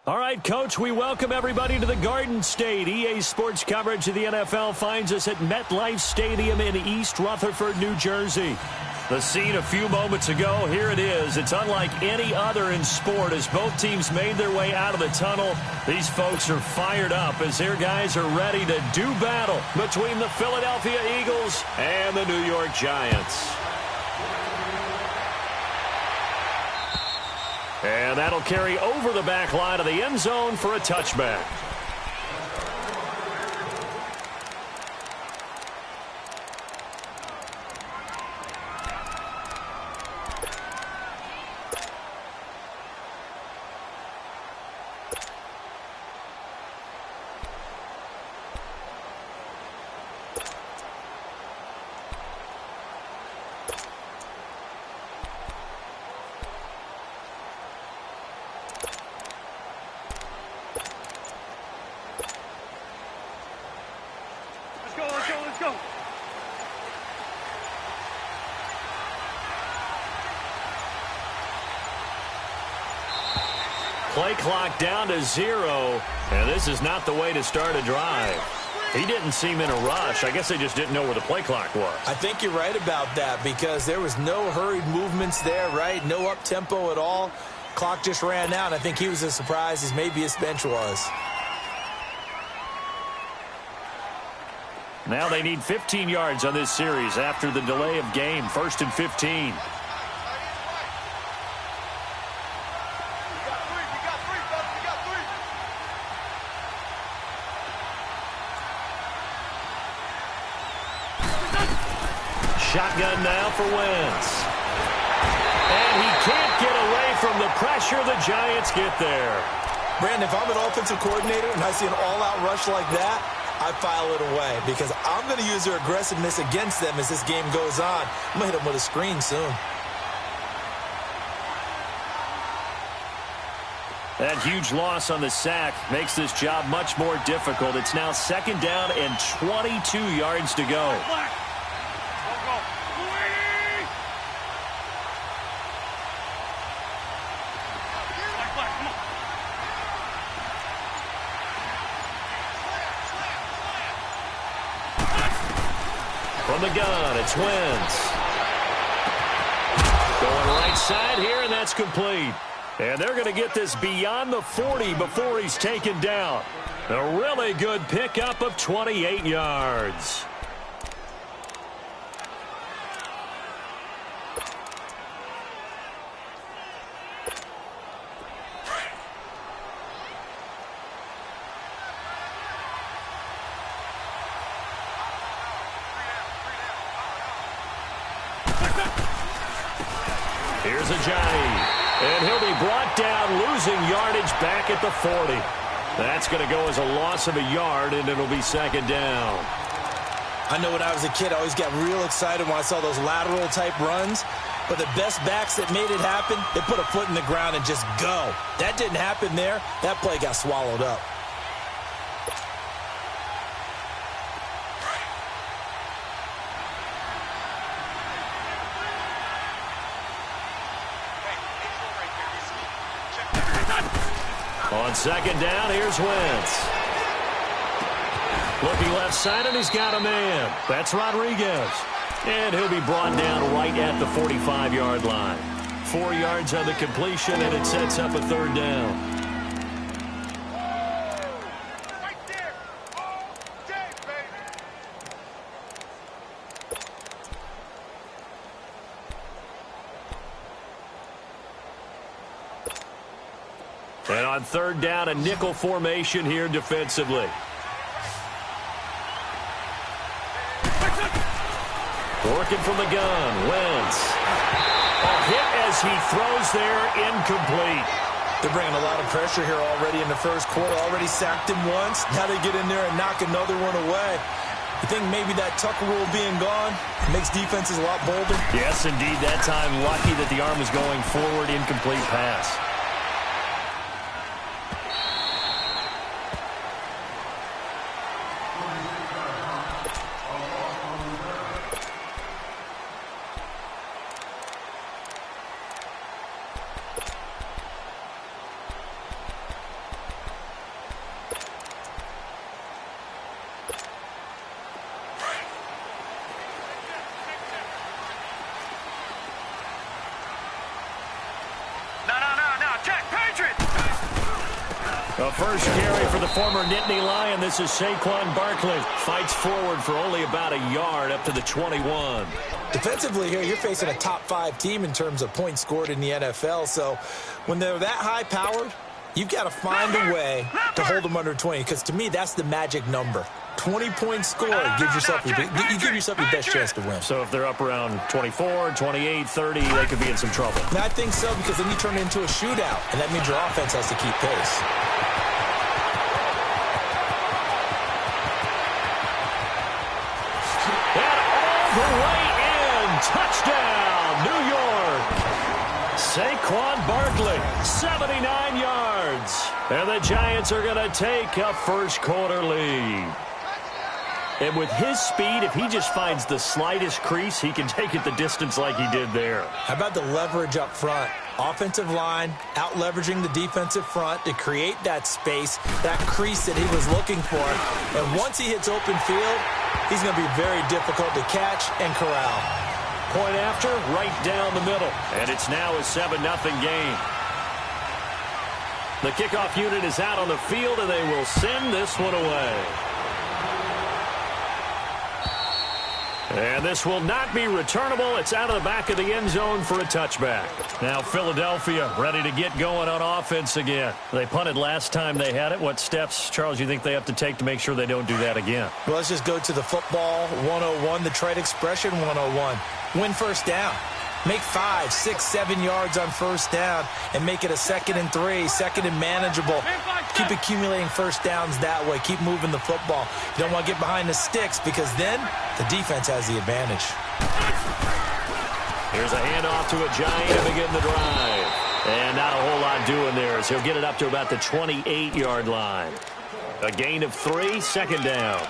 All right, Coach, we welcome everybody to the Garden State. EA Sports coverage of the NFL finds us at MetLife Stadium in East Rutherford, New Jersey. The scene a few moments ago, here it is. It's unlike any other in sport as both teams made their way out of the tunnel. These folks are fired up as their guys are ready to do battle between the Philadelphia Eagles and the New York Giants. And that'll carry over the back line of the end zone for a touchback. Play clock down to 0, and this is not the way to start a drive. He didn't seem in a rush. I guess they just didn't know where the play clock was. I think you're right about that because there was no hurried movements there, right? No up-tempo at all. Clock just ran out. I think he was as surprised as maybe his bench was. Now they need 15 yards on this series after the delay of game. 1st and 15. Shotgun now for Wentz. And he can't get away from the pressure. The Giants get there. Brandon, if I'm an offensive coordinator and I see an all-out rush like that, I file it away because I'm going to use their aggressiveness against them as this game goes on. I'm going to hit them with a screen soon. That huge loss on the sack makes this job much more difficult. It's now 2nd down and 22 yards to go. From the gun, it's Wentz. Going right side here, and that's complete. And they're going to get this beyond the 40 before he's taken down. A really good pickup of 28 yards. Here's Ajayi, and he'll be brought down, losing yardage back at the 40. That's going to go as a loss of a yard, and it'll be 2nd down. I know when I was a kid, I always got real excited when I saw those lateral-type runs. But the best backs that made it happen, they put a foot in the ground and just go. That didn't happen there. That play got swallowed up. On 2nd down, here's Wentz. Looking left side, and he's got a man. That's Rodriguez. And he'll be brought down right at the 45-yard line. 4 yards on the completion, and it sets up a 3rd down. And on 3rd down, a nickel formation here defensively. Working from the gun, Wentz. A hit as he throws there, incomplete. They're bringing a lot of pressure here already in the first quarter. Already sacked him once. Now they get in there and knock another one away. I think maybe that Tucker rule being gone makes defenses a lot bolder. Yes, indeed. That time, lucky that the arm was going forward, incomplete pass. The first carry for the former Nittany Lion. This is Saquon Barkley. Fights forward for only about a yard up to the 21. Defensively here, you're facing a top-5 team in terms of points scored in the NFL. So when they're that high-powered, you've got to find a way to hold them under 20, because to me, that's the magic number. 20-point score, you give yourself your best chance to win. So if they're up around 24, 28, 30, they could be in some trouble. And I think so, because then you turn it into a shootout, and that means your offense has to keep pace. And all the way in. Touchdown, New York. Saquon Barkley, 79 yards. And the Giants are going to take a first-quarter lead. And with his speed, if he just finds the slightest crease, he can take it the distance like he did there. How about the leverage up front? Offensive line out-leveraging the defensive front to create that space, that crease that he was looking for. And once he hits open field, he's going to be very difficult to catch and corral. Point after, right down the middle. And it's now a 7-0 game. The kickoff unit is out on the field, and they will send this one away. And this will not be returnable. It's out of the back of the end zone for a touchback. Now Philadelphia ready to get going on offense again. They punted last time they had it. What steps, Charles, you think they have to take to make sure they don't do that again? Well, let's just go to the football 101, the trade expression 101. Win first down. Make 5, 6, 7 yards on first down and make it a 2nd and 3, 2nd and manageable. Keep accumulating first downs that way. Keep moving the football. You don't want to get behind the sticks, because then the defense has the advantage. Here's a handoff to a Giant to begin the drive. And not a whole lot doing there, as he'll get it up to about the 28-yard line. A gain of 3, 2nd down.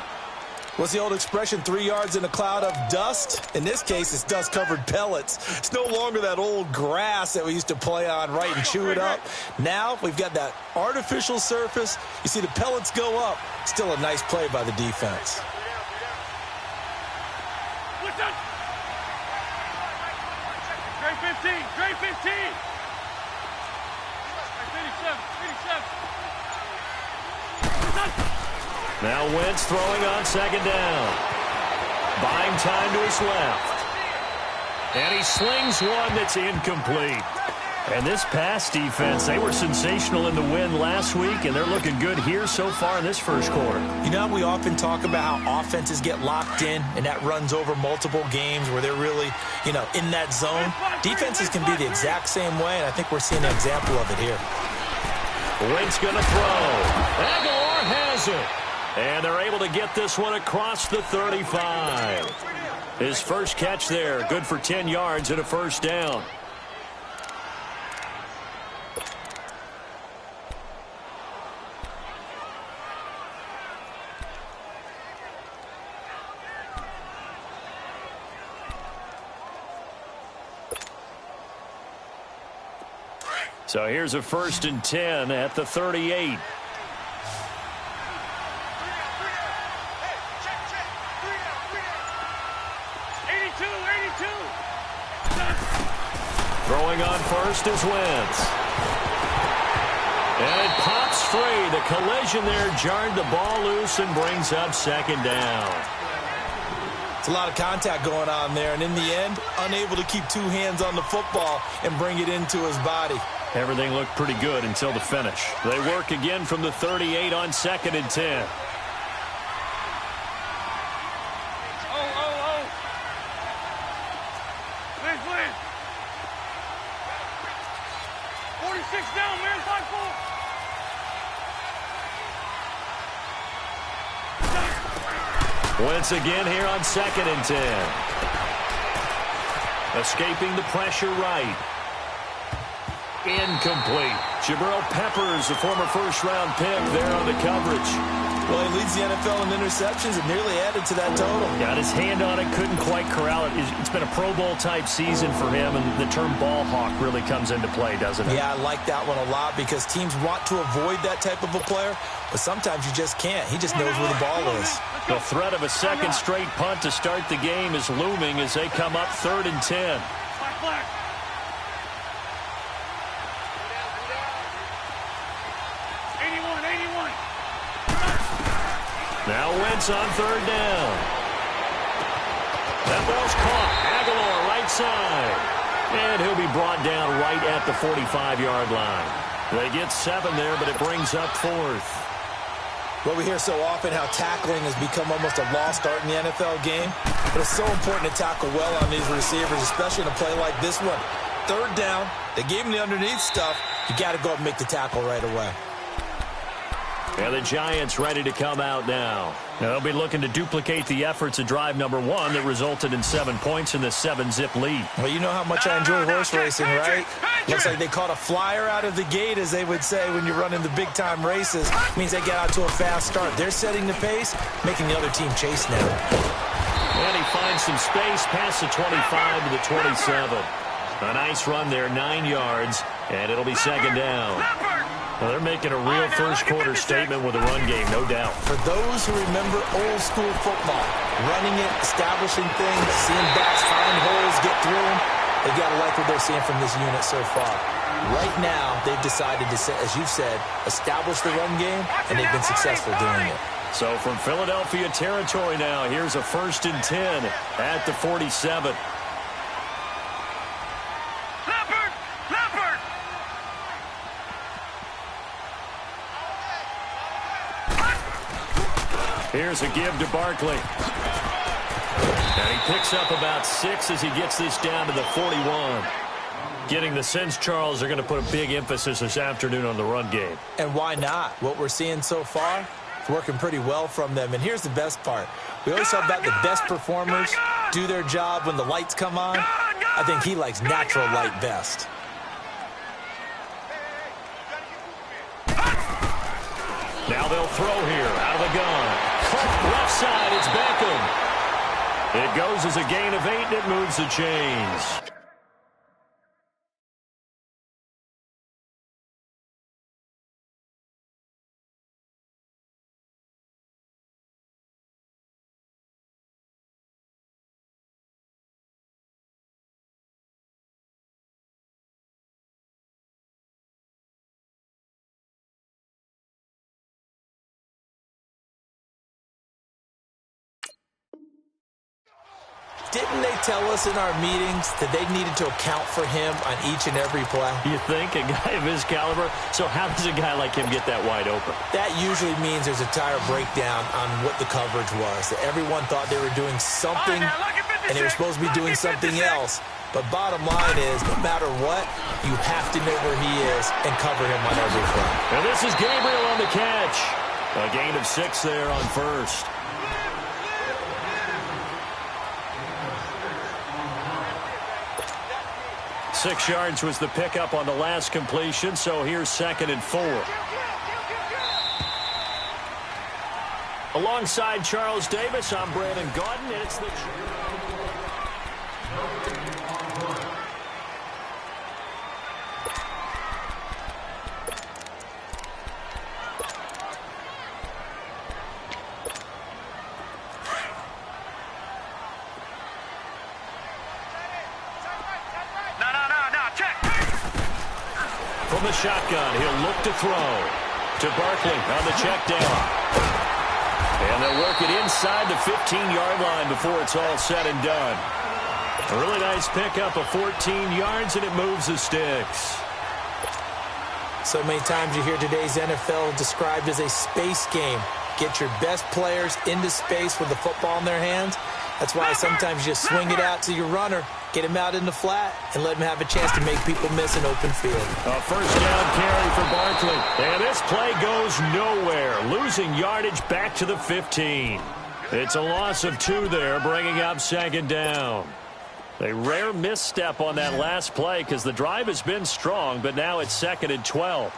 What's the old expression, 3 yards in a cloud of dust? In this case, it's dust-covered pellets. It's no longer that old grass that we used to play on, right, and chew it up. Now we've got that artificial surface. You see the pellets go up. Still a nice play by the defense. Grade 15, grade 15. 87. Now Wentz throwing on 2nd down. Buying time to his left. And he slings one that's incomplete. And this pass defense, they were sensational in the win last week, and they're looking good here so far in this first quarter. You know, we often talk about how offenses get locked in, and that runs over multiple games where they're really, in that zone. Defenses can be the exact same way, and I think we're seeing an example of it here. Wentz going to throw. Aguilar has it. And they're able to get this one across the 35. His first catch there, good for 10 yards and a first down. So here's a 1st and 10 at the 38. Throwing on first is Wentz. And it pops free. The collision there jarred the ball loose and brings up 2nd down. It's a lot of contact going on there, and in the end, unable to keep 2 hands on the football and bring it into his body. Everything looked pretty good until the finish. They work again from the 38 on 2nd and 10. Wentz again here on 2nd and 10. Escaping the pressure right. Incomplete. Jabril Peppers, the former first-round pick, there on the coverage. Well, he leads the NFL in interceptions and nearly added to that total. Got his hand on it, couldn't quite corral it. It's been a Pro Bowl-type season for him, and the term ball hawk really comes into play, doesn't it? Yeah, I like that one a lot because teams want to avoid that type of a player, but sometimes you just can't. He just knows where the ball is. The threat of a second straight punt to start the game is looming as they come up 3rd and 10. Now Wentz on third down. That ball's caught. Aguilar right side. And he'll be brought down right at the 45-yard line. They get 7 there, but it brings up 4th. Well, we hear so often how tackling has become almost a lost art in the NFL game. But it's so important to tackle well on these receivers, especially in a play like this one. Third down, they gave him the underneath stuff. You got to go up and make the tackle right away. And the Giants ready to come out now. They'll be looking to duplicate the efforts of drive number 1 that resulted in 7 points in the 7-zip lead. Well, you know how much I enjoy horse racing, right? Looks like they caught a flyer out of the gate, as they would say when you're running the big-time races. Means they get out to a fast start. They're setting the pace, making the other team chase now. And he finds some space past the 25 to the 27. A nice run there, 9 yards, and it'll be second down. Well, they're making a real first-quarter statement with a run game, no doubt. For those who remember old-school football, running it, establishing things, seeing backs find holes, get through them, they've got to like what they're seeing from this unit so far. Right now, they've decided to, as you've said, establish the run game, and they've been successful doing it. So from Philadelphia territory now, here's a 1st and 10 at the 47. Here's a give to Barkley. And he picks up about 6 as he gets this down to the 41. Getting the sense, Charles, they're going to put a big emphasis this afternoon on the run game. And why not? What we're seeing so far, it's working pretty well from them. And here's the best part. We always talk about the best performers do their job when the lights come on. I think he likes natural light best. Now they'll throw here out of the gun. Left side, it's Beckham. It goes as a gain of 8, and it moves the chains. Didn't they tell us in our meetings that they needed to account for him on each and every play? You think? A guy of his caliber? So how does a guy like him get that wide open? That usually means there's a entire breakdown on what the coverage was. That everyone thought they were doing something, and they were supposed to be doing something else. But bottom line is, no matter what, you have to know where he is and cover him on every play. And this is Gabriel on the catch. A gain of 6 there on 1st. Six yards was the pickup on the last completion, so here's 2nd and 4. Alongside Charles Davis, I'm Brandon Gaudin, and it's the... From the shotgun, he'll look to throw to Barkley on the check down. And they'll work it inside the 15-yard line before it's all said and done. A really nice pickup of 14 yards, and it moves the sticks. So many times you hear today's NFL described as a space game. Get your best players into space with the football in their hands. That's why sometimes you just swing it out to your runner, get him out in the flat, and let him have a chance to make people miss an open field. A first down carry for Barkley. And this play goes nowhere, losing yardage back to the 15. It's a loss of 2 there, bringing up 2nd down. A rare misstep on that last play because the drive has been strong, but now it's 2nd and 12.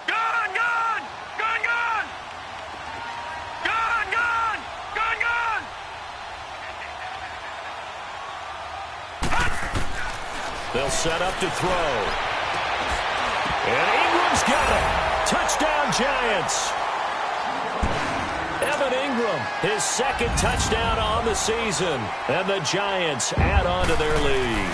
They'll set up to throw. And Ingram's got it. Touchdown, Giants. Evan Ingram, his 2nd touchdown on the season. And the Giants add on to their lead.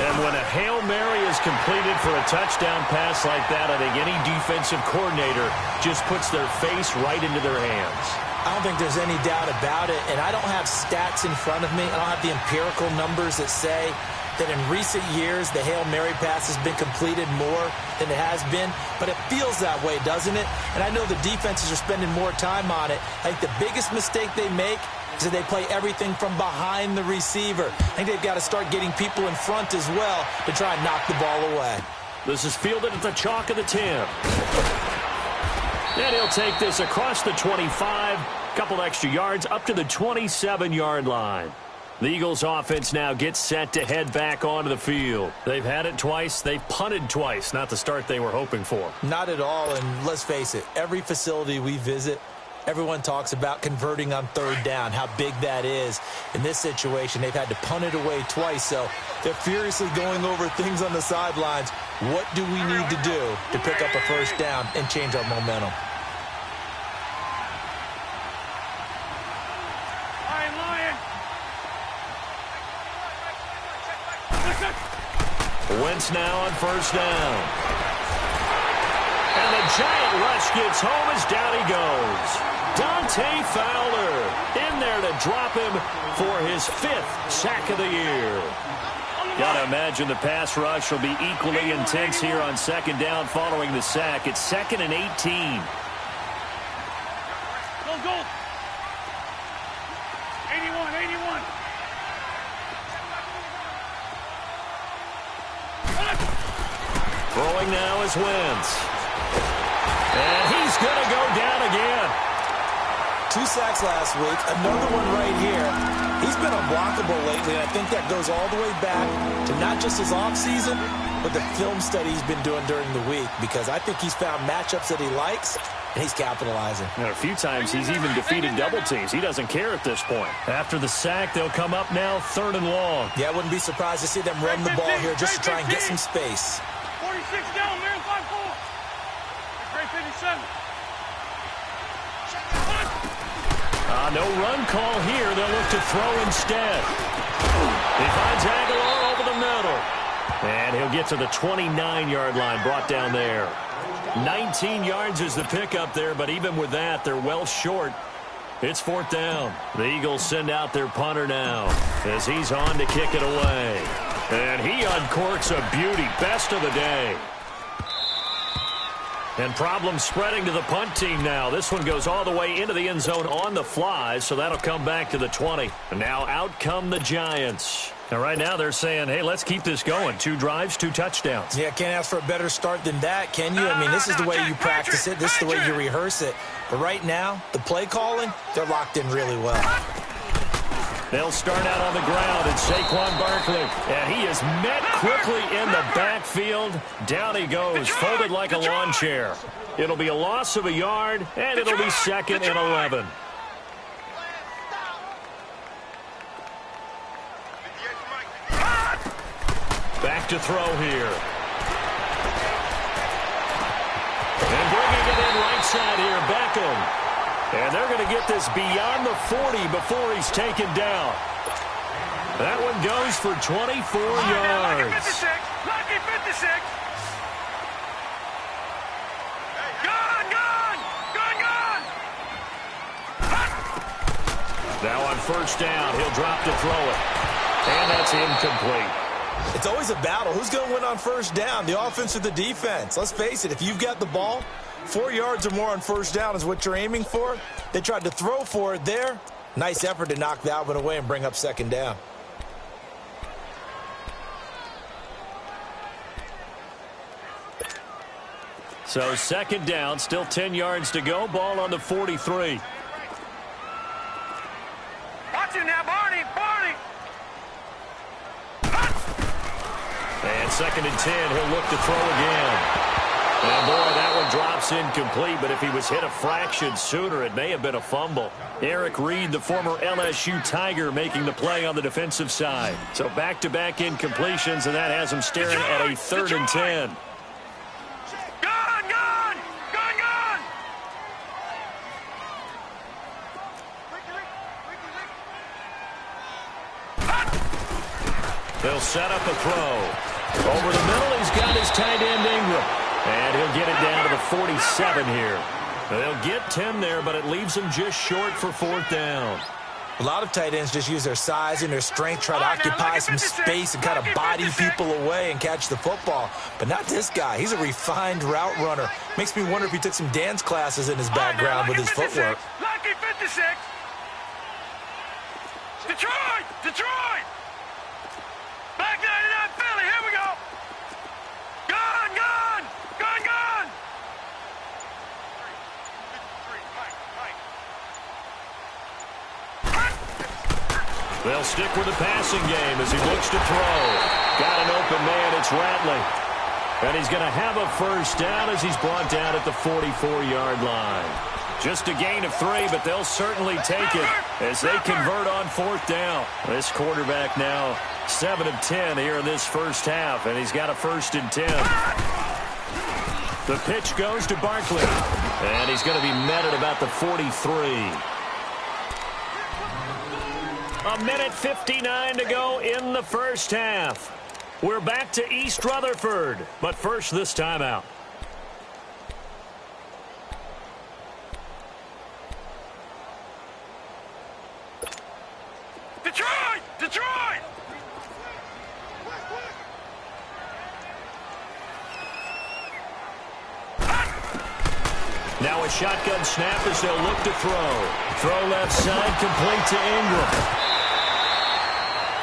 And when a Hail Mary is completed for a touchdown pass like that, I think any defensive coordinator just puts their face right into their hands. I don't think there's any doubt about it, and I don't have stats in front of me. I don't have the empirical numbers that say that in recent years the Hail Mary pass has been completed more than it has been, but it feels that way, doesn't it? And I know the defenses are spending more time on it. I think the biggest mistake they make is that they play everything from behind the receiver. I think they've got to start getting people in front as well to try and knock the ball away. This is fielded at the chalk of the 10. And he'll take this across the 25, couple extra yards up to the 27-yard line. The Eagles offense now gets set to head back onto the field. They've had it twice. They've punted twice. Not the start they were hoping for. Not at all, and let's face it, every facility we visit, everyone talks about converting on third down, how big that is. In this situation, they've had to punt it away twice, so they're furiously going over things on the sidelines. What do we need to do to pick up a first down and change our momentum? Wentz now on first down. And the giant rush gets home as down he goes. Dante Fowler in there to drop him for his 5th sack of the year. Got to imagine the pass rush will be equally intense here on second down following the sack. It's 2nd and 18. Go. 81. Throwing now is Wentz. And he's going to go down again. 2 sacks last week, another one right here. He's been unblockable lately, and I think that goes all the way back to not just his offseason, but the film study he's been doing during the week, because I think he's found matchups that he likes, and he's capitalizing. And a few times he's even defeated double teams. He doesn't care at this point. After the sack, they'll come up now 3rd and long. Yeah, I wouldn't be surprised to see them run the ball here just to try and get some space. 46 down, man, 5-4. Great 57. No run call here. They'll look to throw instead. He finds Aguilar over the middle. And he'll get to the 29-yard line, brought down there. 19 yards is the pickup there, but even with that, they're well short. It's 4th down. The Eagles send out their punter now as he's on to kick it away. And he uncorks a beauty. Best of the day. And problems spreading to the punt team now. This one goes all the way into the end zone on the fly, so that'll come back to the 20. And now out come the Giants. And right now they're saying, hey, let's keep this going. 2 drives, 2 touchdowns. Yeah, can't ask for a better start than that, can you? I mean, this is the way you practice it. This is the way you rehearse it. But right now, the play calling, they're locked in really well. They'll start out on the ground, and Saquon Barkley. And he is met quickly in the backfield. Down he goes, folded like a lawn chair. It'll be a loss of a yard, and it'll be 2nd and 11. Back to throw here. And bringing it in right side here, Beckham. And they're going to get this beyond the 40 before he's taken down. That one goes for 24 yards. Lucky 56. Gone. Now on first down, he'll drop to throw it. And that's incomplete. It's always a battle. Who's going to win on first down, the offense or the defense? Let's face it, if you've got the ball, 4 yards or more on first down is what you're aiming for. They tried to throw for it there. Nice effort to knock that one away and bring up 2nd down. So 2nd down, still 10 yards to go. Ball on the 43. Watch him now, Barney. And 2nd and 10, he'll look to throw again. And boy, that one drops incomplete, but if he was hit a fraction sooner, it may have been a fumble. Eric Reed, the former LSU Tiger, making the play on the defensive side. So back-to-back incompletions, and that has him staring at a 3rd and 10. They'll set up a throw. Over the middle, he's got his tight end Ingram. And he'll get it down to the 47 here. They'll get 10 there, but it leaves them just short for 4th down. A lot of tight ends just use their size and their strength, try to occupy some space and kind of body people away and catch the football. But not this guy. He's a refined route runner. Makes me wonder if he took some dance classes in his background with his footwork. Lucky 56. Detroit! Detroit! Back 99 Philly. Here we go. Gone, gone, gone, gone. They'll stick with the passing game as he looks to throw. Got an open man. It's Ratley. And he's going to have a first down as he's brought down at the 44-yard line. Just a gain of 3, but they'll certainly take it as they convert on 4th down. This quarterback now 7 of 10 here in this first half, and he's got a 1st and 10. The pitch goes to Barkley, and he's going to be met at about the 43. A minute 59 to go in the first half. We're back to East Rutherford, but first this timeout. Detroit! Detroit! Now a shotgun snap as they'll look to throw. Throw left side, complete to Ingram.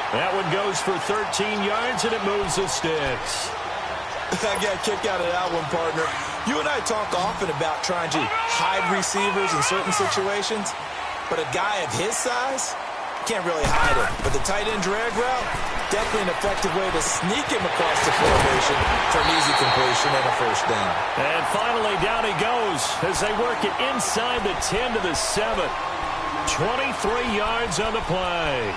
That one goes for 13 yards, and it moves the sticks. I got a kick out of that one, partner. You and I talk often about trying to hide receivers in certain situations, but a guy of his size can't really hide it. But the tight end drag route, definitely an effective way to sneak him across the formation for an easy completion and a first down. And finally, down he goes as they work it inside the 10 to the 7. 23 yards on the play.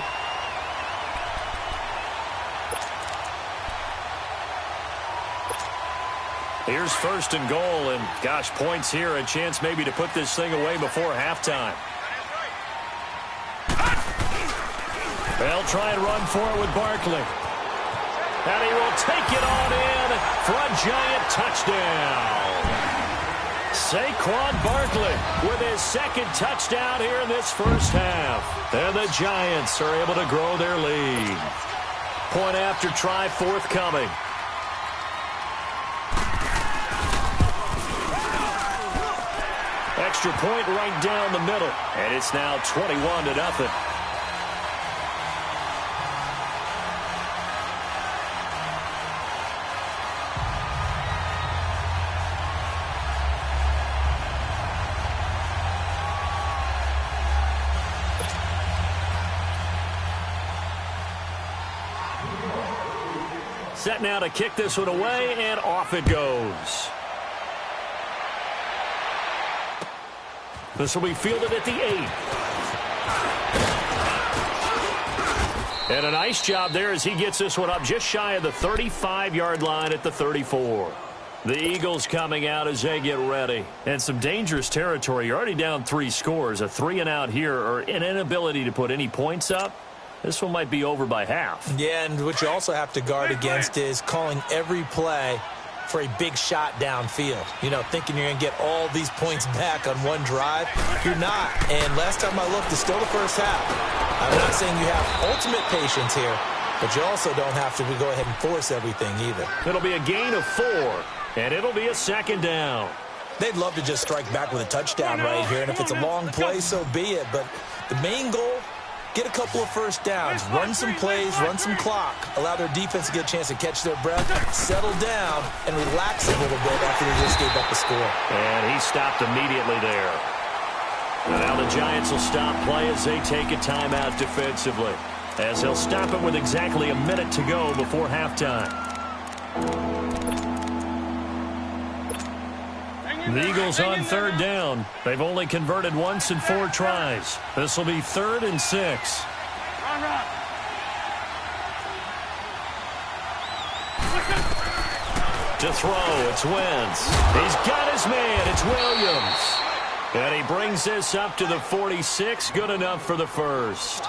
Here's 1st and goal, and gosh, points here, a chance maybe to put this thing away before halftime. They'll try and run for it with Barkley. And he will take it on in for a giant touchdown. Saquon Barkley with his 2nd touchdown here in this first half. And the Giants are able to grow their lead. Point after try forthcoming. Extra point right down the middle. And it's now 21-0. Set now to kick this one away, and off it goes. This will be fielded at the 8. And a nice job there as he gets this one up just shy of the 35-yard line at the 34. The Eagles coming out as they get ready. And some dangerous territory. You're already down 3 scores. A 3-and-out here, or an inability to put any points up. This one might be over by half. Yeah, and what you also have to guard against is calling every play for a big shot downfield. You know, thinking you're going to get all these points back on one drive. You're not. And last time I looked, it's still the first half. I'm not saying you have ultimate patience here, but you also don't have to go ahead and force everything either. It'll be a gain of 4, and it'll be a 2nd down. They'd love to just strike back with a touchdown right here, and if it's a long play, so be it. But the main goal, get a couple of first downs, run some plays, run some clock, allow their defense to get a chance to catch their breath, settle down, and relax a little bit after they just gave up a score. And he stopped immediately there. And now the Giants will stop play as they take a timeout defensively, as they'll stop it with exactly a minute to go before halftime. The Eagles on 3rd down. They've only converted once in 4 tries. This will be 3rd and 6. Run, run. To throw, it's Wentz. He's got his man, it's Williams. And he brings this up to the 46, good enough for the first.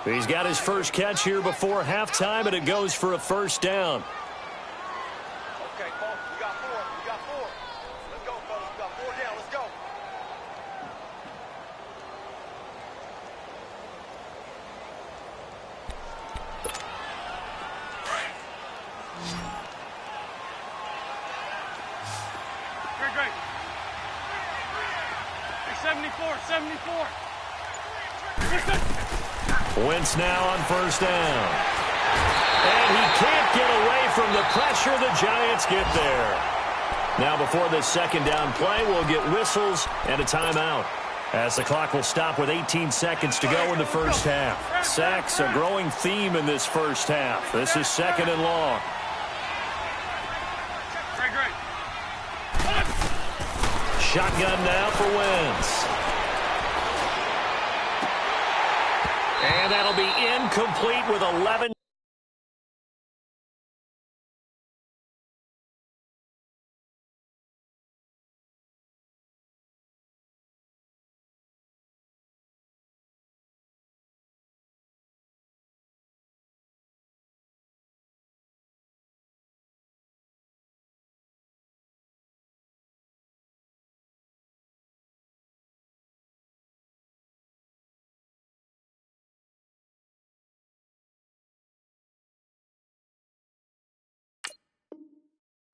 He's got his first catch here before halftime, and it goes for a first down. Okay, folks, we got 4. We got 4. Let's go, folks. We got 4 down. Let's go. 74, 74. Wentz now on first down. And he can't get away from the pressure. The Giants get there. Now before this second down play, we'll get whistles and a timeout, as the clock will stop with 18 seconds to go in the first half. Sacks, a growing theme in this first half. This is second and long. Great. Shotgun now for Wentz. And that'll be incomplete with 11.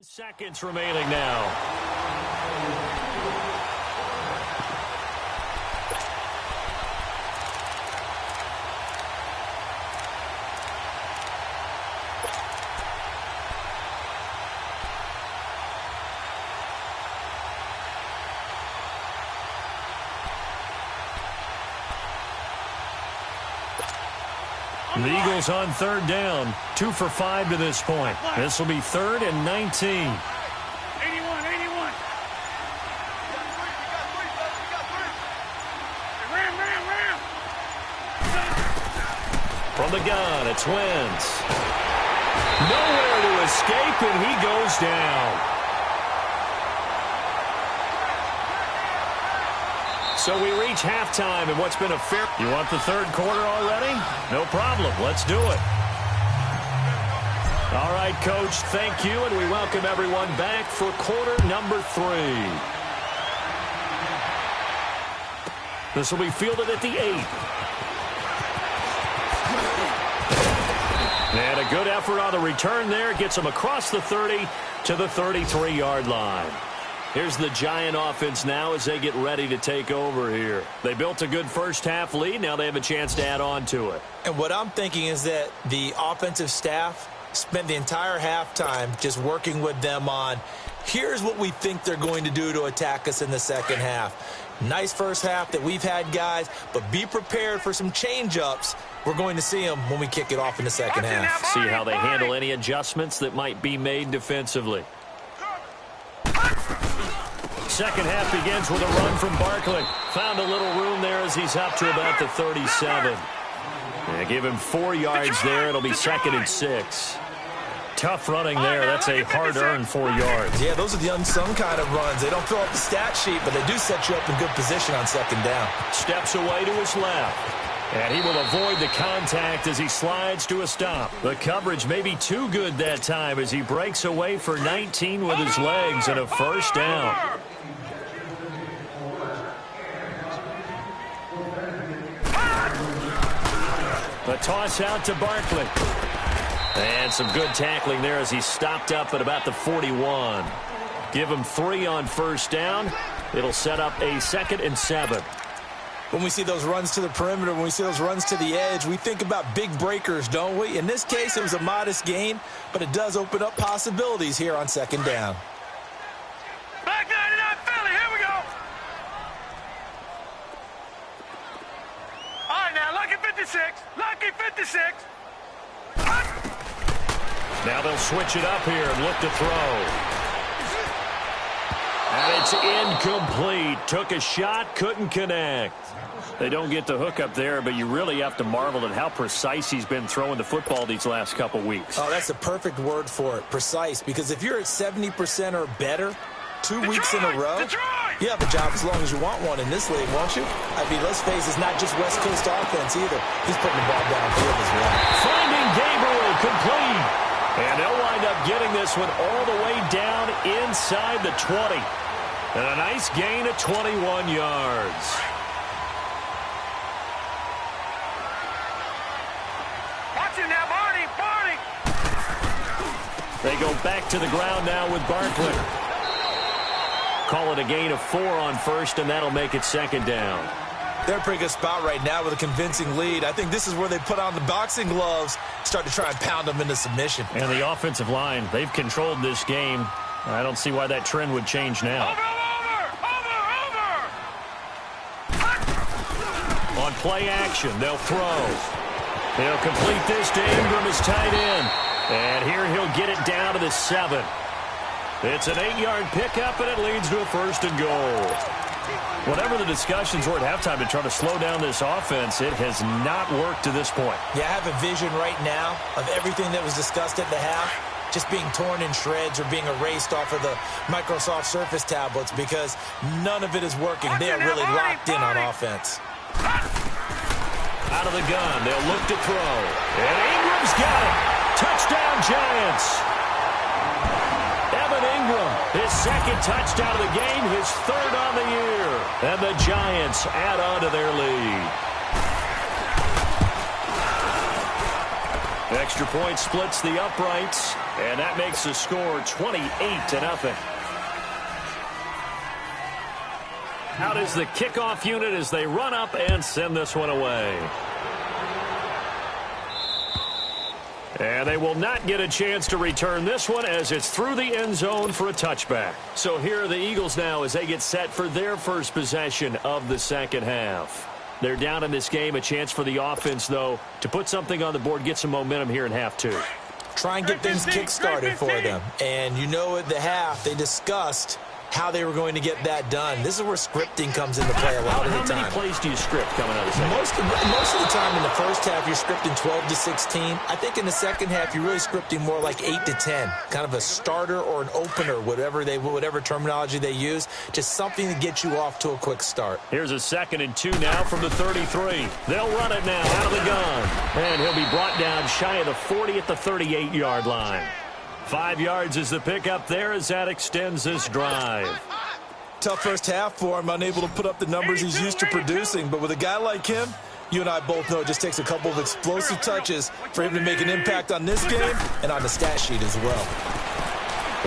Seconds remaining now. The Eagles on third down, 2 for 5 to this point. This will be 3rd and 19. 81. Ram. From the gun, it's Wentz. Nowhere to escape, and he goes down. So we reach halftime in what's been a fair... You want the third quarter already? No problem. Let's do it. All right, Coach, thank you, and we welcome everyone back for quarter number 3. This will be fielded at the 8. And a good effort on the return there. Gets him across the 30 to the 33-yard line. Here's the Giant offense now as they get ready to take over here. They built a good first-half lead. Now they have a chance to add on to it. And what I'm thinking is that the offensive staff spent the entire halftime just working with them on, here's what we think they're going to do to attack us in the second half. Nice first half that we've had, guys, but be prepared for some change-ups. We're going to see them when we kick it off in the second half. See how they handle any adjustments that might be made defensively. Second half begins with a run from Barkley. Found a little room there as he's up to about the 37. Yeah, give him 4 yards there. It'll be 2nd and 6. Tough running there. That's a hard-earned 4 yards. Yeah, those are the unsung kind of runs. They don't fill up the stat sheet, but they do set you up in good position on second down. Steps away to his left. And he will avoid the contact as he slides to a stop. The coverage may be too good that time as he breaks away for 19 with his legs and a first down. The toss out to Barkley. And some good tackling there as he stopped up at about the 41. Give him 3 on first down. It'll set up a 2nd and 7. When we see those runs to the perimeter, when we see those runs to the edge, we think about big breakers, don't we? In this case, it was a modest gain, but it does open up possibilities here on second down. Back 99 Philly, here we go. All right, now, lucky 56. Lucky 56. Now they'll switch it up here and look to throw. And it's incomplete. Took a shot, couldn't connect. They don't get the hook up there, but you really have to marvel at how precise he's been throwing the football these last couple weeks. Oh, that's a perfect word for it, precise, because if you're at 70% or better 2 weeks in a row, you have a job as long as you want one in this league, won't you? I mean, let's face it, it's not just West Coast offense either. He's putting the ball downfield as well. Finding Gabriel, complete. And they'll wind up getting this one all the way down inside the 20. And a nice gain of 21 yards. Watch it now, Barney. They go back to the ground now with Barkley. call it a gain of 4 on first, and that'll make it second down. They're in a pretty good spot right now with a convincing lead. I think this is where they put on the boxing gloves, start to try and pound them into submission. And the offensive line, they've controlled this game. I don't see why that trend would change now. On play action, they'll throw. He'll complete this to Ingram as tight end. And here he'll get it down to the 7. It's an 8-yard pickup, and it leads to a first and goal. Whatever the discussions were at halftime to try to slow down this offense, it has not worked to this point. Yeah, I have a vision right now of everything that was discussed at the half just being torn in shreds or being erased off of the Microsoft Surface tablets because none of it is working. They are really locked in on offense. Out of the gun, they'll look to throw. And Ingram's got it. Touchdown, Giants. Evan Ingram, his second touchdown of the game, his third on the year. And the Giants add on to their lead. Extra point splits the uprights, and that makes the score 28-0. Out is the kickoff unit as they run up and send this one away. And they will not get a chance to return this one as it's through the end zone for a touchback. So here are the Eagles now as they get set for their first possession of the second half. They're down in this game. A chance for the offense, though, to put something on the board, get some momentum here in half 2. Try and get things kick-started for them. And you know at the half, they discussed how they were going to get that done. This is where scripting comes into play a lot of the time. How many plays do you script coming out of the second? Most of the time in the first half, you're scripting 12 to 16. I think in the second half, you're really scripting more like 8 to 10. Kind of a starter or an opener, whatever terminology they use. Just something to get you off to a quick start. Here's a 2nd and 2 now from the 33. They'll run it now out of the gun. And he'll be brought down shy of the 40 at the 38-yard line. 5 yards is the pickup there as that extends this drive. Tough first half for him, unable to put up the numbers he's used to producing. But with a guy like him, you and I both know it just takes a couple of explosive touches for him to make an impact on this game and on the stat sheet as well.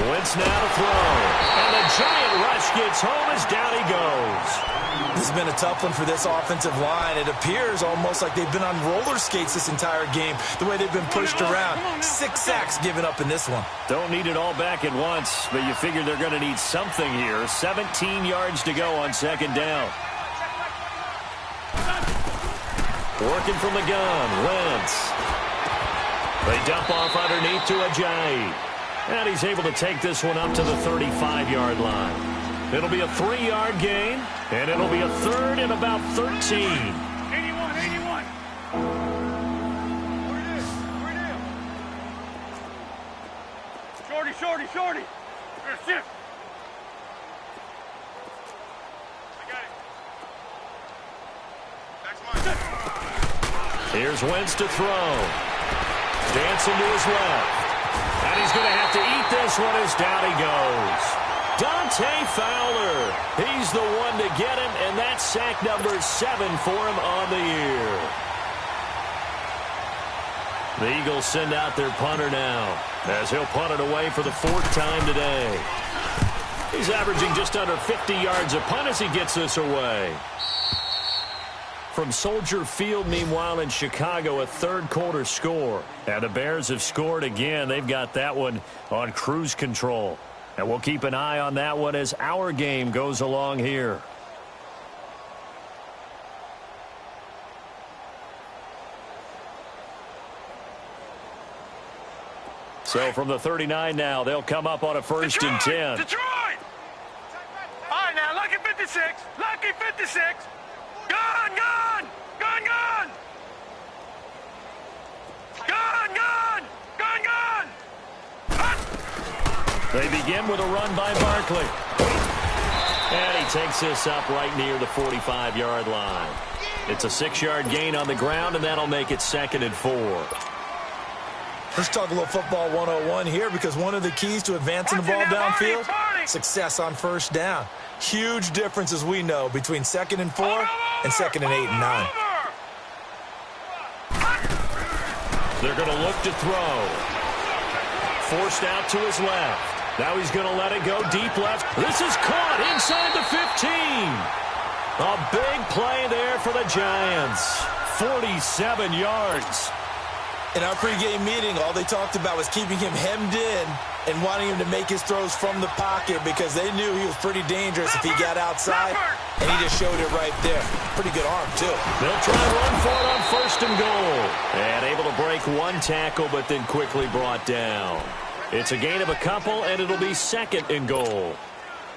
Wentz now to throw. And the giant rush gets home as down he goes. This has been a tough one for this offensive line. It appears almost like they've been on roller skates this entire game, the way they've been pushed around. 6 sacks given up in this one. Don't need it all back at once, but you figure they're going to need something here. 17 yards to go on second down. Working from the gun, Wentz. They dump off underneath to Ajayi. And he's able to take this one up to the 35-yard line. It'll be a 3-yard gain, and it'll be a 3rd and about 13. 81. Shorty. Shift. I got it. That's mine. Here's Wentz to throw. Dancing to his left. And he's going to have to eat this one as down he goes. Dante Fowler. He's the one to get him, and that's sack number 7 for him on the year. The Eagles send out their punter now as he'll punt it away for the 4th time today. He's averaging just under 50 yards a punt as he gets this away. From Soldier Field, meanwhile, in Chicago, a third-quarter score. And the Bears have scored again. They've got that one on cruise control. And we'll keep an eye on that one as our game goes along here. So from the 39 now, they'll come up on a 1st and 10. Detroit! All right, now, lucky 56. Lucky 56. Gun! Gun! Gun! Gun! Gun! Gun! Gun! Gun! They begin with a run by Barkley. And he takes this up right near the 45-yard line. It's a 6-yard gain on the ground, and that'll make it 2nd and 4. Let's talk a little football 101 here, because one of the keys to advancing the ball downfield, success on first down. Huge difference, as we know, between 2nd and 4 and 2nd and 8 and 9. They're going to look to throw. Forced out to his left. Now he's going to let it go deep left. This is caught inside the 15. A big play there for the Giants. 47 yards. In our pregame meeting, all they talked about was keeping him hemmed in and wanting him to make his throws from the pocket because they knew he was pretty dangerous if he got outside, and he just showed it right there. Pretty good arm, too. They'll try to run for it on 1st and goal. And able to break one tackle, but then quickly brought down. It's a gain of a couple, and it'll be 2nd and goal.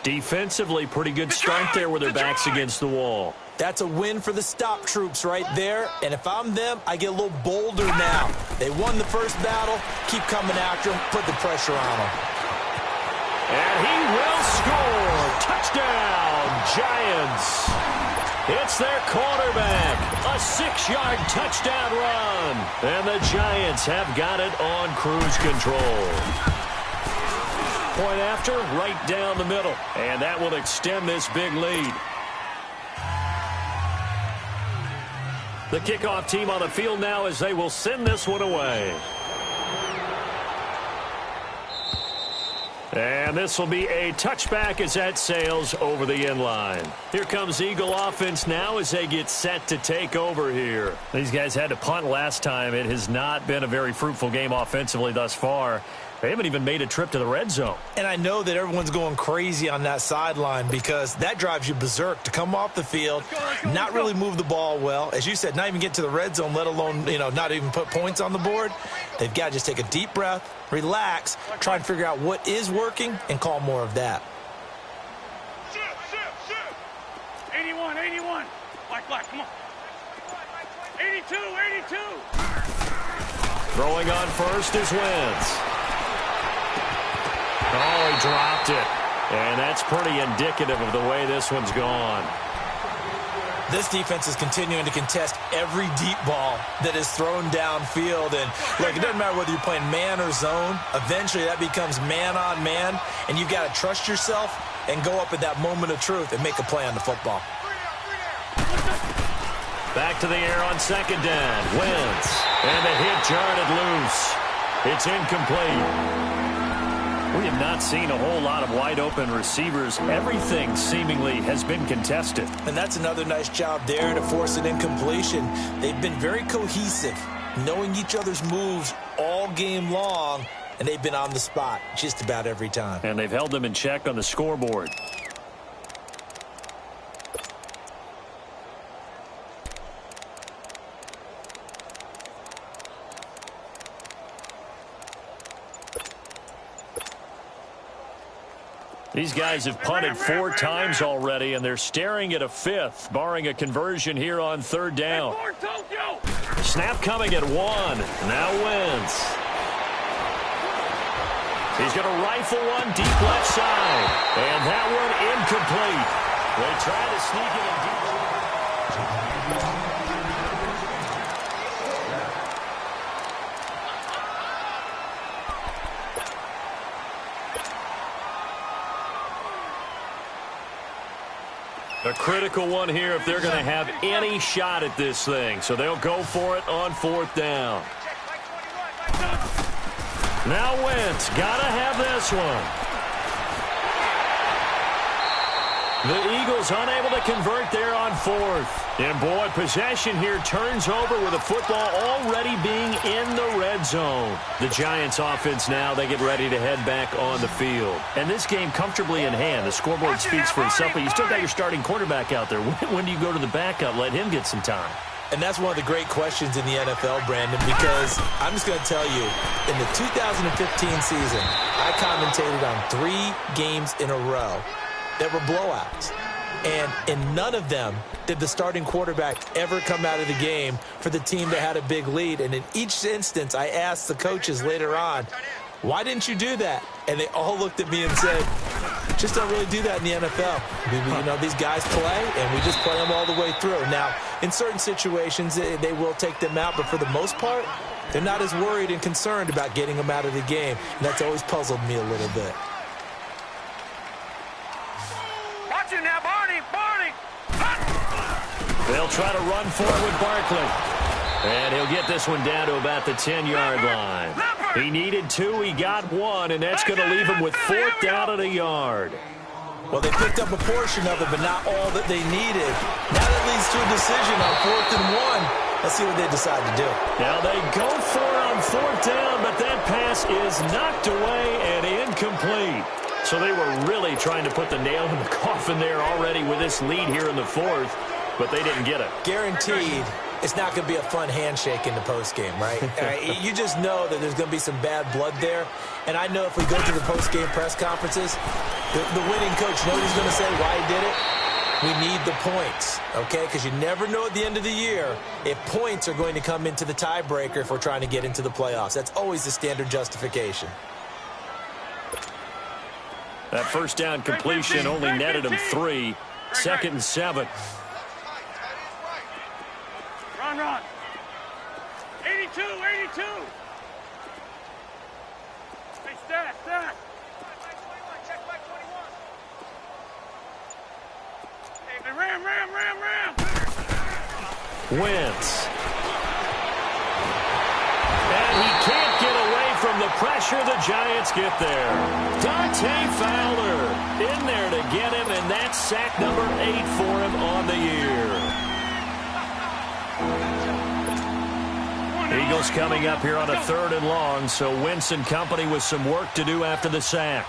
Defensively, pretty good start there with their backs against the wall. That's a win for the stop troops right there. And if I'm them, I get a little bolder now. They won the first battle. Keep coming after them. Put the pressure on them. And he will score. Touchdown, Giants. It's their quarterback. A 6-yard touchdown run. And the Giants have got it on cruise control. Point after, right down the middle. And that will extend this big lead. The kickoff team on the field now as they will send this one away. And this will be a touchback as that sails over the end line. Here comes Eagle offense now as they get set to take over here. These guys had to punt last time. It has not been a very fruitful game offensively thus far. They haven't even made a trip to the red zone. And I know that everyone's going crazy on that sideline because that drives you berserk to come off the field, not really move the ball well. As you said, not even get to the red zone, let alone, not even put points on the board. They've got to just take a deep breath, relax, try and figure out what is working, and call more of that. 81. Black, come on. 82. Throwing on first is Wentz. Oh, he dropped it. And that's pretty indicative of the way this one's gone. This defense is continuing to contest every deep ball that is thrown downfield. And, look, it doesn't matter whether you're playing man or zone. Eventually, that becomes man on man. And you've got to trust yourself and go up at that moment of truth and make a play on the football. Back to the air on 2nd down. Wentz. And the hit jarred it loose. It's incomplete. We have not seen a whole lot of wide-open receivers. Everything seemingly has been contested. And that's another nice job there to force an incompletion. They've been very cohesive, knowing each other's moves all game long, and they've been on the spot just about every time. And they've held them in check on the scoreboard. These guys have punted 4 times already, and they're staring at a 5th, barring a conversion here on 3rd down. Snap coming at 1. Now Wentz. He's going to rifle one deep left side. And that one incomplete. They try to sneak it in deep. A critical one here if they're going to have any shot at this thing. So they'll go for it on 4th down. Now Wentz, got to have this one. The Eagles unable to convert there on 4th. And, boy, possession here turns over with the football already being in the red zone. The Giants offense now, they get ready to head back on the field. And this game comfortably in hand. The scoreboard speaks for itself, but you still got your starting quarterback out there. When do you go to the backup? Let him get some time. And that's one of the great questions in the NFL, Brandon, because I'm just going to tell you, in the 2015 season, I commentated on 3 games in a row that were blowouts. And in none of them did the starting quarterback ever come out of the game for the team that had a big lead. And in each instance, I asked the coaches later on, why didn't you do that? And they all looked at me and said, just don't really do that in the NFL. These guys play, and we just play them all the way through. Now, in certain situations, they will take them out, but for the most part, they're not as worried and concerned about getting them out of the game. And that's always puzzled me a little bit. Watch it now, Barney. They'll try to run for it with Barkley. And he'll get this one down to about the 10-yard line. He needed 2, he got 1, and that's going to leave him with 4th down and a yard. Well, they picked up a portion of it, but not all that they needed. Now that leads to a decision on 4th and 1. Let's see what they decide to do. Now they go for it on 4th down, but that pass is knocked away and incomplete. So they were really trying to put the nail in the coffin there already with this lead here in the 4th, but they didn't get it. Guaranteed it's not going to be a fun handshake in the postgame, right? You just know that there's going to be some bad blood there. And I know if we go to the postgame press conferences, the winning coach, you know what he's going to say, why he did it? We need the points, okay? Because you never know at the end of the year if points are going to come into the tiebreaker if we're trying to get into the playoffs. That's always the standard justification. That first down completion only netted him 3. 2nd and 7. Run. 82. Hey, stat. Check back 21. Hey, ram. Wentz. And he can't get away from the pressure. The Giants get there. Dante Fowler in there to get him, and that's sack number 8 for him on the year. Eagles coming up here on a 3rd and long, so Wentz and company with some work to do after the sack.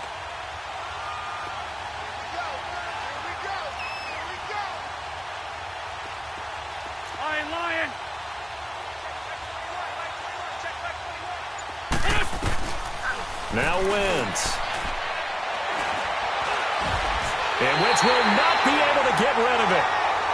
Lion. Now Wentz. And Wentz will not be able to get rid of it.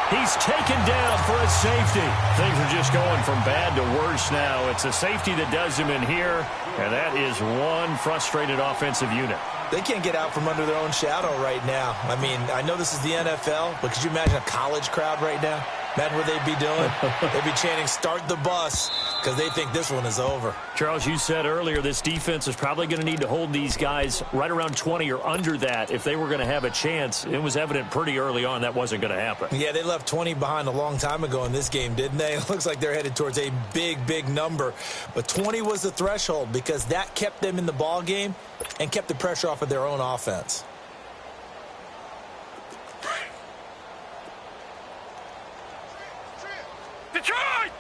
He's taken down for a safety. Things are just going from bad to worse now. It's a safety that does him in here, and that is one frustrated offensive unit. They can't get out from under their own shadow right now. I mean, I know this is the NFL, but could you imagine a college crowd right now? Imagine what they'd be doing. They'd be chanting, "Start the bus," because they think this one is over. Charles, you said earlier this defense is probably going to need to hold these guys right around 20 or under that if they were going to have a chance. It was evident pretty early on that wasn't going to happen. Yeah, they left 20 behind a long time ago in this game, didn't they? It looks like they're headed towards a big number. But 20 was the threshold because that kept them in the ball game and kept the pressure off of their own offense.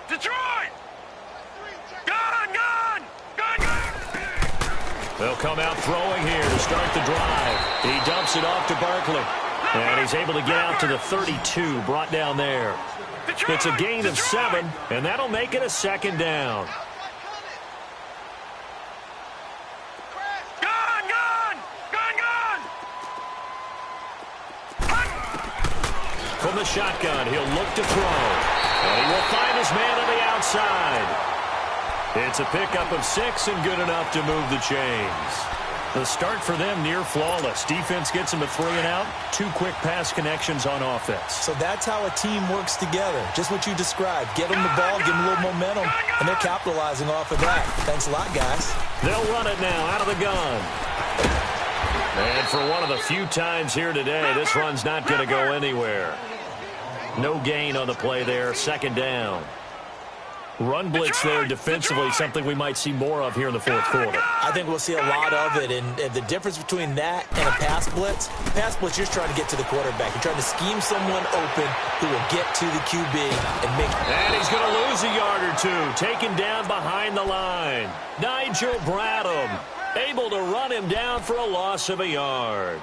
Detroit! Gun! They'll come out throwing here to start the drive. He dumps it off to Barkley. And he's able to get out to the 32, brought down there. It's a gain of 7, and that'll make it a 2nd down. From the shotgun, he'll look to throw. And he will find his man on the outside. It's a pickup of 6 and good enough to move the chains. The start for them near flawless. Defense gets them a 3 and out. 2 quick pass connections on offense. So that's how a team works together. Just what you described. Get them the ball, give them a little momentum, and they're capitalizing off of that. Thanks a lot, guys. They'll run it now out of the gun. And for one of the few times here today, this run's not going to go anywhere. No gain on the play there. 2nd down. Run blitz there defensively, something we might see more of here in the 4th quarter. I think we'll see a lot of it, and the difference between that and a pass blitz, you're just trying to get to the quarterback. You're trying to scheme someone open who will get to the QB and make... And he's going to lose a yard or 2, taken down behind the line. Nigel Bradham able to run him down for a loss of a yard.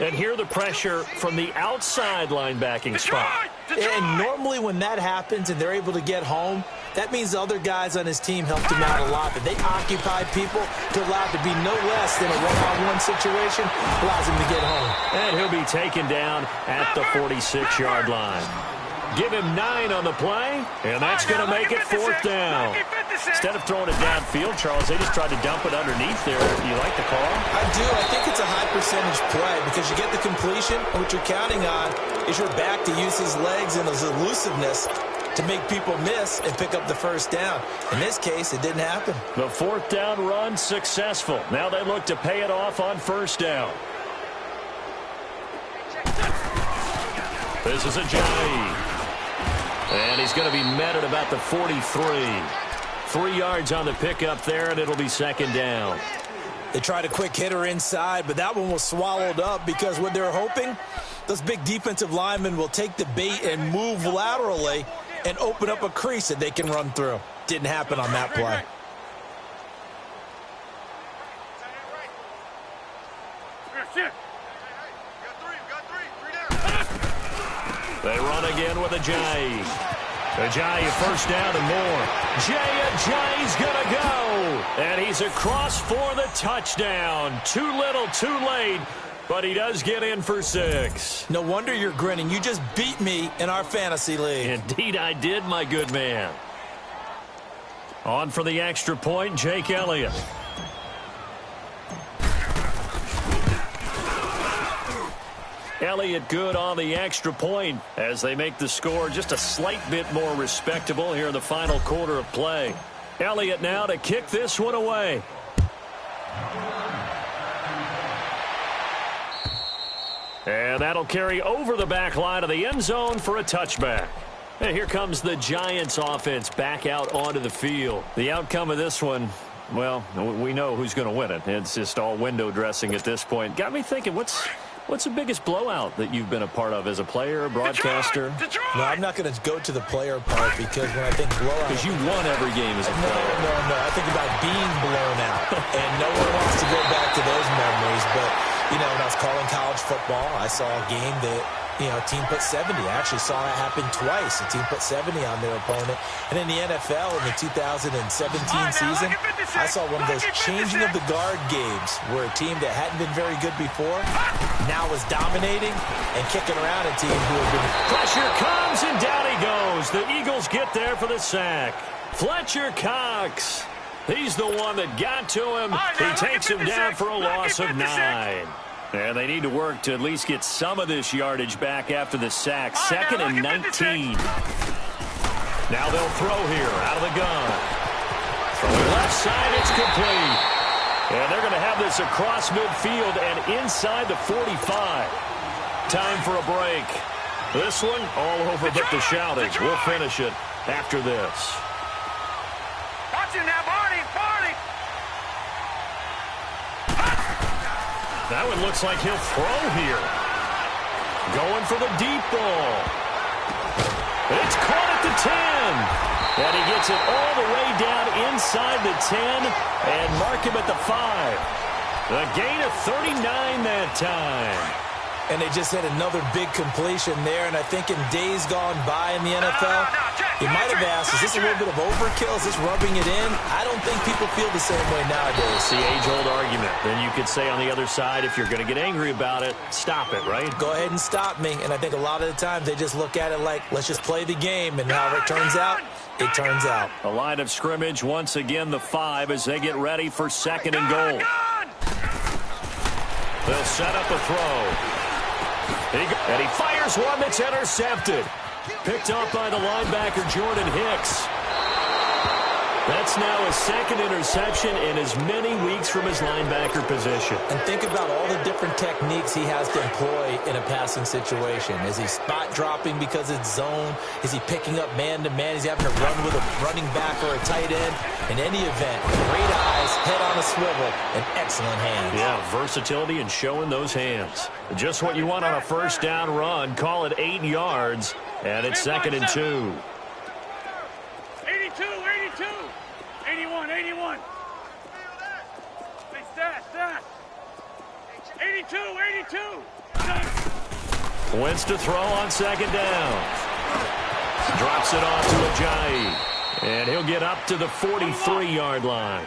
And here the pressure from the outside linebacking spot. And normally when that happens and they're able to get home, that means the other guys on his team helped him out a lot. That they occupy people to allow it to be no less than a one-on-one situation, allows him to get home. And he'll be taken down at the 46-yard line. Give him 9 on the play, and that's going to make it 4th down. Instead of throwing it downfield, Charles, they just tried to dump it underneath there. Do you like the call? I do. I think it's a high percentage play because you get the completion, and what you're counting on is your back to use his legs and his elusiveness to make people miss and pick up the 1st down. In this case, it didn't happen. The 4th down run successful. Now they look to pay it off on 1st down. This is Ajayi. And he's going to be met at about the 43. 3 yards on the pickup there, and it'll be second down. They tried a quick hitter inside, but that one was swallowed up because what they're hoping, those big defensive linemen will take the bait and move laterally and open up a crease that they can run through. Didn't happen on that play. They run again with Ajayi. Ajayi first down and more. Ajayi's going to go. And he's across for the touchdown. Too little, too late. But he does get in for 6. No wonder you're grinning. You just beat me in our fantasy league. Indeed I did, my good man. On for the extra point, Jake Elliott. Elliott good on the extra point as they make the score just a slight bit more respectable here in the final quarter of play. Elliott now to kick this one away. And that'll carry over the back line of the end zone for a touchback. And here comes the Giants offense back out onto the field. The outcome of this one, well, we know who's going to win it. It's just all window dressing at this point. Got me thinking, what's the biggest blowout that you've been a part of as a player, broadcaster? Detroit! No, I'm not going to go to the player part because when I think blowout... Because you won every game as a player. No. I think about being blown out. And no one wants to go back to those memories. But, you know, when I was calling college football, I saw a game that, you know, a team put 70. I actually saw it happen twice. A team put 70 on their opponent. And in the NFL, in the 2017 season, I saw one of those changing of the guard games where a team that hadn't been very good before now was dominating and kicking around a team who had been... Pressure comes, and down he goes. The Eagles get there for the sack. Fletcher Cox. He's the one that got to him. He takes him down for a loss of 9. And they need to work to at least get some of this yardage back after the sack. Second and 19. Now they'll throw here out of the gun. From the left side, it's complete. And they're going to have this across midfield and inside the 45. Time for a break. This one, all over but the shouting. We'll finish it after this. Watch it now, Barney. That one looks like he'll throw here. Going for the deep ball. It's caught at the 10. And he gets it all the way down inside the 10 and mark him at the 5. The gain of 39 that time. And they just had another big completion there. And I think in days gone by in the NFL, you might have asked, is this a little bit of overkill? Is this rubbing it in? I don't think people feel the same way nowadays. The age-old argument. Then you could say on the other side, if you're going to get angry about it, stop it, right? Go ahead and stop me. And I think a lot of the times they just look at it like, let's just play the game. And however it turns out, it turns out. A line of scrimmage, once again the 5 as they get ready for second and goal. They'll set up a throw. And he fires one that's intercepted. Picked up by the linebacker, Jordan Hicks. That's now his second interception in as many weeks from his linebacker position. And think about all the different techniques he has to employ in a passing situation. Is he spot dropping because it's zone? Is he picking up man-to-man? Is he having to run with a running back or a tight end? In any event, great eyes, head on a swivel, and excellent hands. Yeah, versatility and showing those hands. Just what you want on a first down run. Call it 8 yards, and it's second and 2. 82. 81. Hey, stat. 82. Wentz to throw on second down. Drops it off to Ajayi. And he'll get up to the 43-yard line.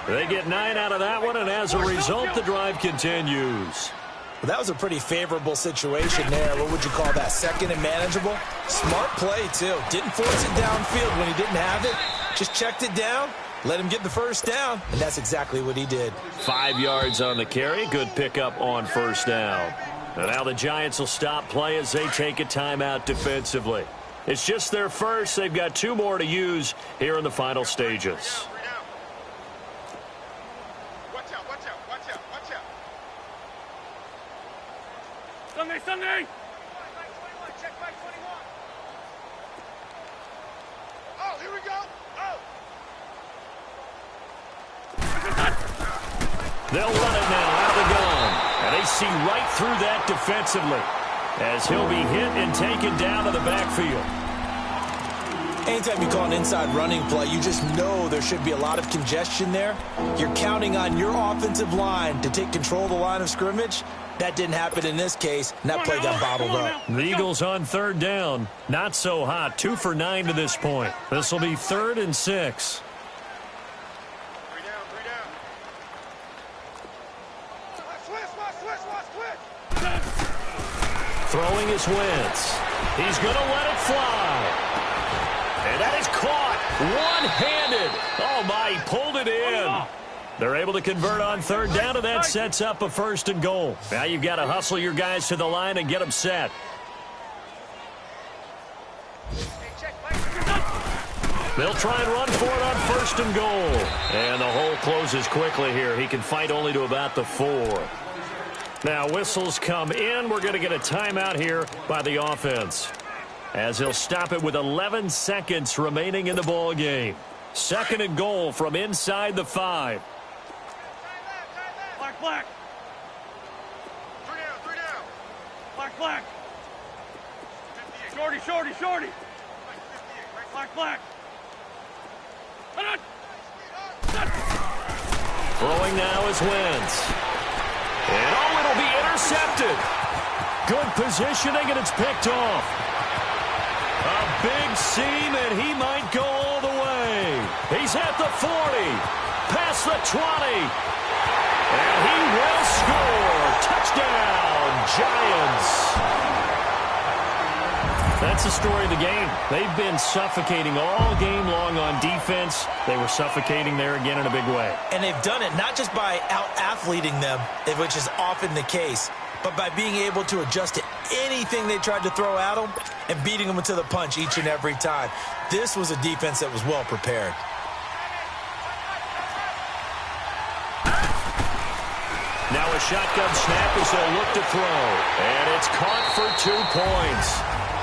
They get 9 out of that one, and as a result, the drive continues. Well, that was a pretty favorable situation there. What would you call that? Second and manageable? Smart play, too. Didn't force it downfield when he didn't have it. Just checked it down, let him get the first down, and that's exactly what he did. 5 yards on the carry. Good pickup on first down. And now the Giants will stop play as they take a timeout defensively. It's just their first. They've got 2 more to use here in the final stages. Sunday. Check back 21. Oh, here we go. Oh. They'll run it now out of the gun. And they see right through that defensively as he'll be hit and taken down to the backfield. Anytime you call an inside running play, you just know there should be a lot of congestion there. You're counting on your offensive line to take control of the line of scrimmage. That didn't happen in this case, and that play got bottled up. The Eagles on third down. Not so hot. 2 for 9 to this point. This will be 3rd and 6. Throwing is Wentz. He's going to let it fly. And that is caught one-handed. Oh, my, he pulled it in. They're able to convert on third down, and that sets up a 1st and goal. Now you've got to hustle your guys to the line and get them set. They'll try and run for it on 1st and goal. And the hole closes quickly here. He can fight only to about the 4. Now whistles come in. We're going to get a timeout here by the offense, as he'll stop it with 11 seconds remaining in the ball game. 2nd and goal from inside the 5. Black. 3 down. Black. Shorty. Black. Throwing now is Wentz. And it'll be intercepted. Good positioning, and it's picked off. A big seam, and he might go all the way. He's at the 40, past the 20, and he will score. Touchdown, Giants. That's the story of the game. They've been suffocating all game long on defense. They were suffocating there again in a big way. And they've done it not just by out-athleting them, which is often the case, but by being able to adjust to anything they tried to throw at them and beating them to the punch each and every time. This was a defense that was well prepared. Now a shotgun snap as they'll look to throw. And it's caught for 2 points.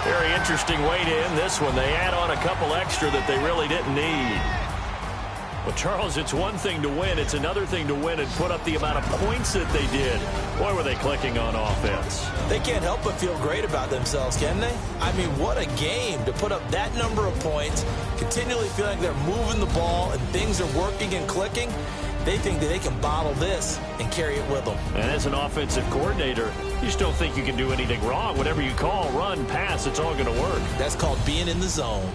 Very interesting way to end this one. They add on a couple extra that they really didn't need. Well, Charles, it's one thing to win. It's another thing to win and put up the amount of points that they did. Boy, were they clicking on offense. They can't help but feel great about themselves, can they? I mean, what a game to put up that number of points, continually feeling they're moving the ball and things are working and clicking. They think that they can bottle this and carry it with them. And as an offensive coordinator, you just don't think you can do anything wrong. Whatever you call, run, pass, it's all going to work. That's called being in the zone.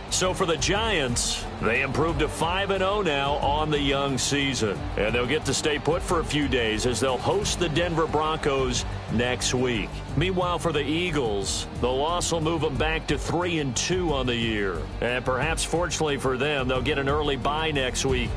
So for the Giants, they improved to 5-0 now on the young season. And they'll get to stay put for a few days as they'll host the Denver Broncos next week. Meanwhile, for the Eagles, the loss will move them back to 3-2 on the year. And perhaps fortunately for them, they'll get an early bye next week